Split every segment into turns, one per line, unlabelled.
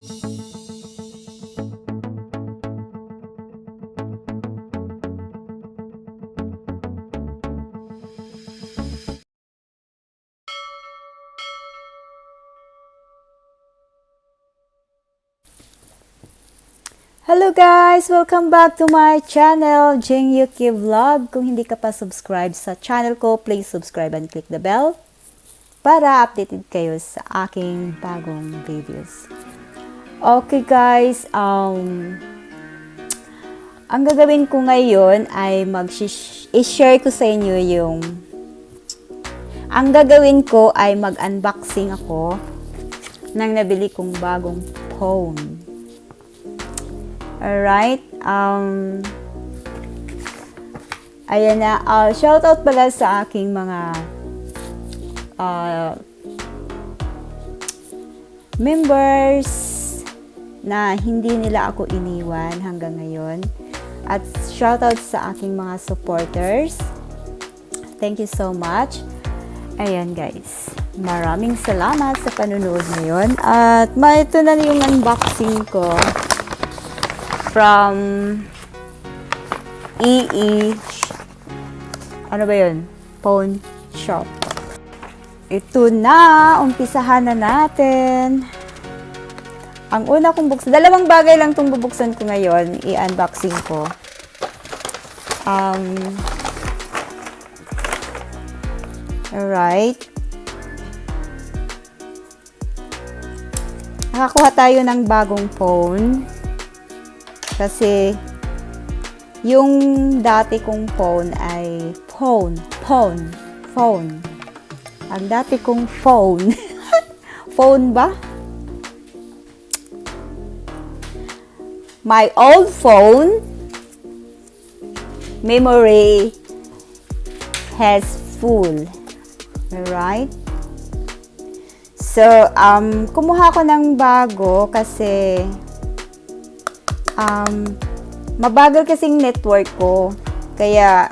Hello guys! Welcome back to my channel, Jing Yuki Vlog. Kung hindi ka pa subscribe sa channel ko, please subscribe and click the bell para updated kayo sa aking bagong videos. Okay guys, ang gagawin ko ngayon ay i-share ko sa inyo mag-unboxing ako ng nabili kong bagong phone. Alright, ayan na, shoutout pala sa aking mga members na hindi nila ako iniwan hanggang ngayon. At shoutout sa aking mga supporters. Thank you so much. Ayan guys, maraming salamat sa panunood ngayon. At ito na yung unboxing ko. From ano ba yun? Phone shop. Ito na, umpisahan na natin. Ang una kong buksan, dalawang bagay lang itong bubuksan ko ngayon, i-unboxing ko. Alright. Nakakuha tayo ng bagong phone. Kasi, yung dati kong phone ay phone. Ang dati kong phone. Phone ba? My old phone, memory has full. Alright? So, kumuha ko ng bago kasi mabagal kasing network ko, kaya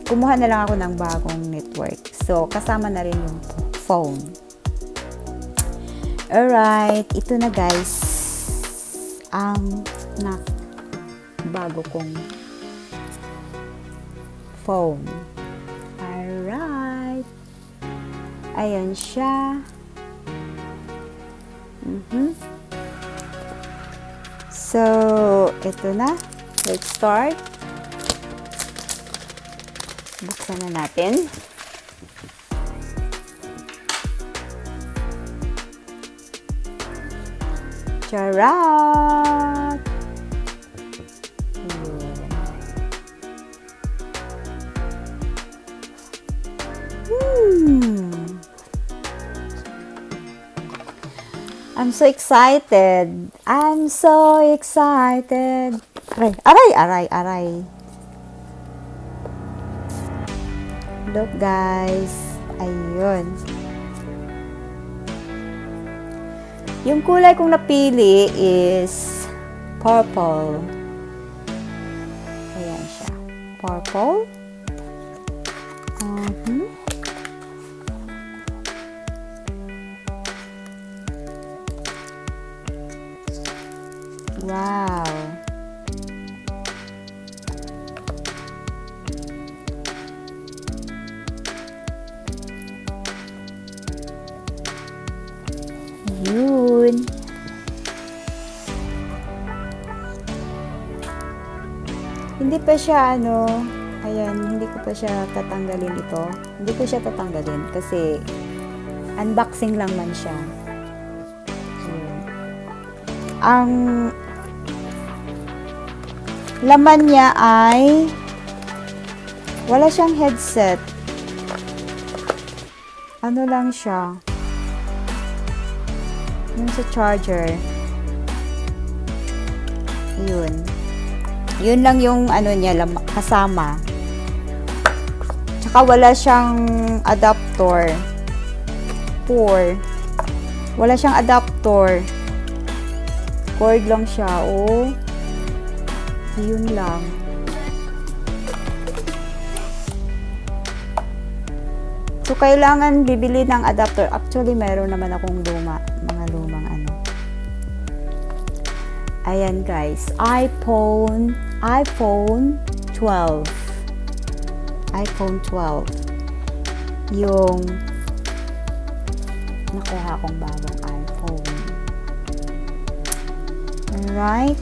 kumuha na lang ako ng bagong network. So, kasama na rin yung phone. Alright, ito na guys, ang bago kong phone. Alright, ayan siya. So, ito na. Let's start. Buksan na natin. Charat! I'm so excited. I'm so excited. Aray. Look guys. Ayun. Yung kulay kong napili is purple. Ayan siya. Purple. Wow. Yun. Hindi pa siya ayan, hindi ko pa siya tatanggalin ito. Hindi ko siya tatanggalin kasi unboxing lang man siya. Ang laman niya ay wala siyang headset. Ano lang siya? Yung sa charger. Yun. Yun lang yung niya kasama. Tsaka wala siyang adapter. Wala siyang adapter. Cord lang siya. Oh. Yun lang. So, kailangan bibili ng adapter. Actually, meron naman akong mga lumang Ayan guys, iPhone 12. iPhone 12. Yung nakuha kong bagong iPhone. Alright.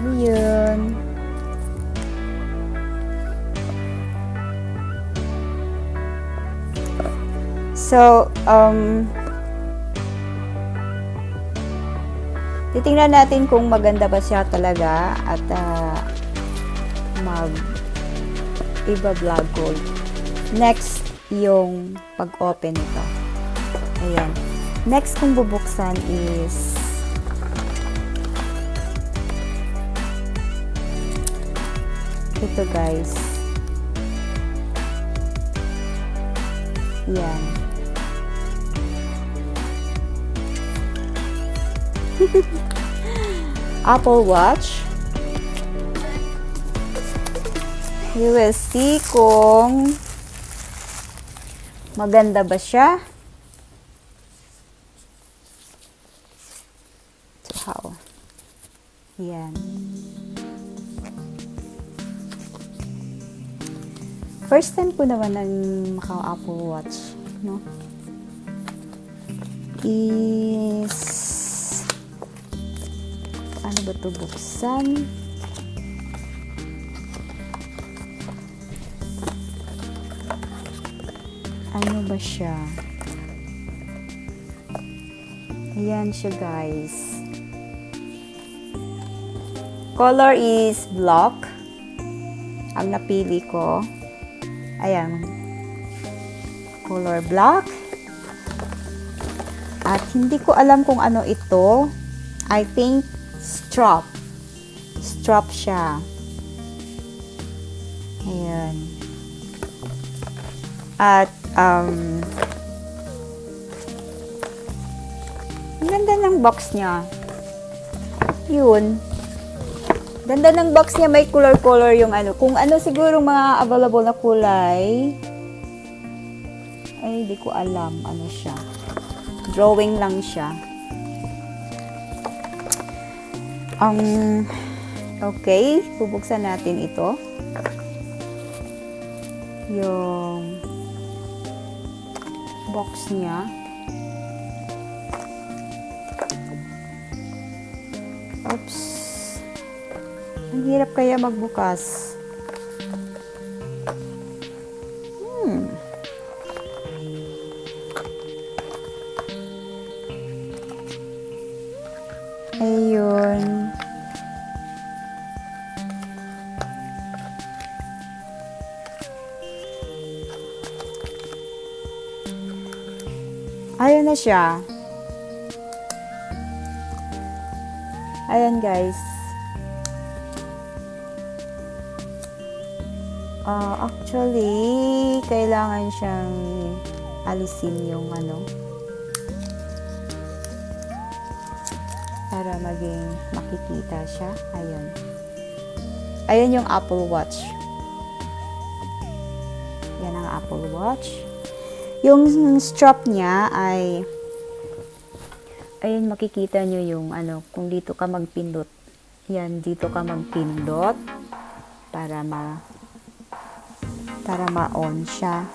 Ayun. So, titingnan natin kung maganda ba siya talaga at iba-vlog ko. Next, yung pag-open nito. Ayan. Next kong bubuksan is ito guys. Yan. Apple Watch. You will see kung maganda ba siya. How? Yan. First time ko naman ng maka-Apple Watch, no? Ano ba ito buksan? Ano ba siya? Ayan siya guys. Color is black. Ang napili ko. Ayan. Color black. At hindi ko alam kung ano ito. I think strap. Strap siya. Ayan. At ang ganda ng box niya. Yun. Ganda ng box niya, may color-color yung ano. Kung ano siguro mga available na kulay, ay di ko alam ano siya. Drawing lang siya. Okay, bubuksan natin ito. Yung box niya. Oops. Ang hirap kaya magbukas. Ayun. Ayun na siya. Ayan guys. Actually, kailangan siyang alisin yung ano para maging makikita siya. Ayun. Ayun yung Apple Watch. Yan ang Apple Watch. Yung strap niya ay ayun, makikita nyo yung ano, kung dito ka magpindot. Yan, dito ka magpindot para ma-on siya.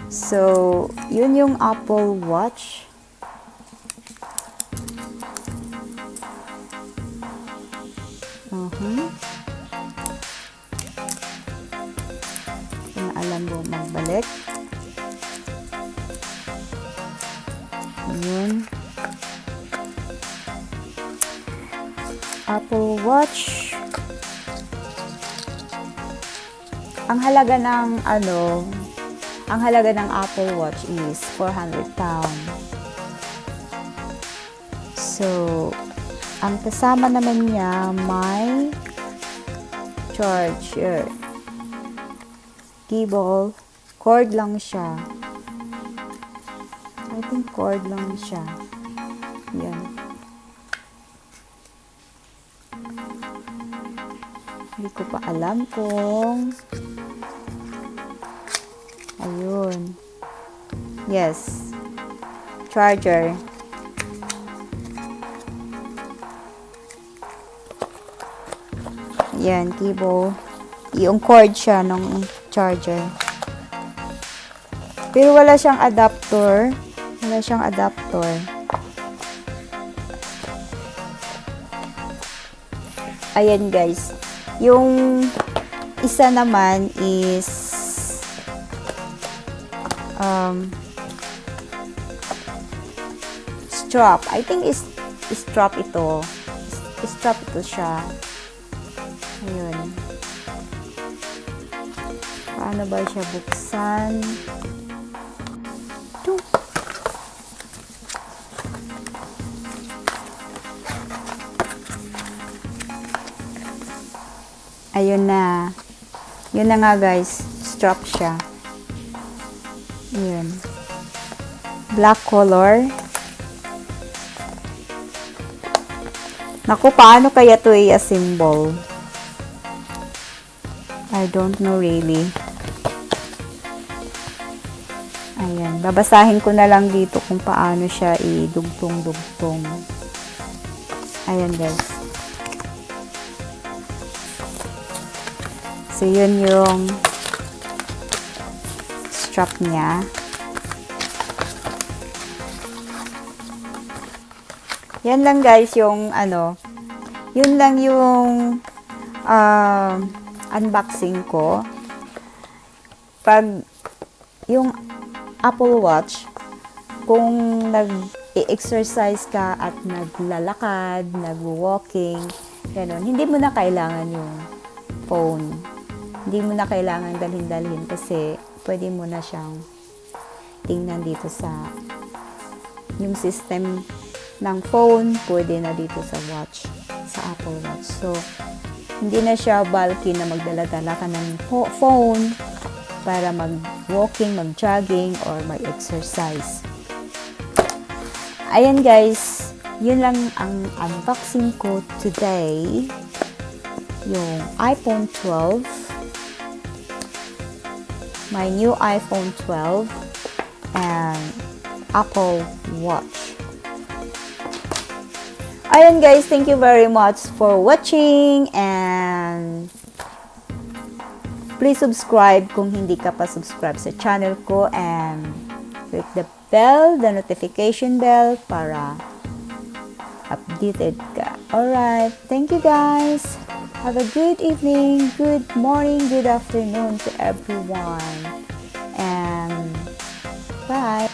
So, yun yung Apple Watch. Kung alam mo magbalik. Yun. Apple Watch. Ang halaga ng Apple Watch is 400 pounds. So, ang kasama naman niya may charger, cable, cord lang siya. I think cord lang siya. Yan. Hindi ko pa alam kung ayun. Yes. Charger. Yan, cable. Yung cord siya ng charger. Pero wala siyang adapter. Wala siyang adapter. Ayan guys. Yung isa naman is strap. I think is strap ito. Strap ito siya. Ayun. Paano ba siya buksan? Ito. Ayun na. Yun na nga guys. Strap siya. Ayun. Black color. Naku, paano kaya ito i-assemble? I don't know really. Ayan. Babasahin ko na lang dito kung paano siya idugtong-dugtong. Ayan guys. So, yun yung strap niya. Yan lang guys yung yun lang yung unboxing ko. Pag yung Apple Watch, kung nag-exercise ka at naglalakad, nag-walking, gano'n, hindi mo na kailangan yung phone. Hindi mo na kailangan dalhin-dalhin kasi pwede mo na siyang tingnan dito sa yung system ng phone, pwede na dito sa watch, sa Apple Watch. So, hindi na siya bulky na magdala-dala ka ng phone para mag-walking, mag-jogging, or mag-exercise. Ayan guys, yun lang ang unboxing ko today. Yung iPhone 12. My new iPhone 12 and Apple Watch. Ayan guys, thank you very much for watching and please subscribe kung hindi ka pa subscribe sa channel ko and click the bell, the notification bell para updated ka. Alright, thank you guys. Have a good evening, good morning, good afternoon to everyone and bye.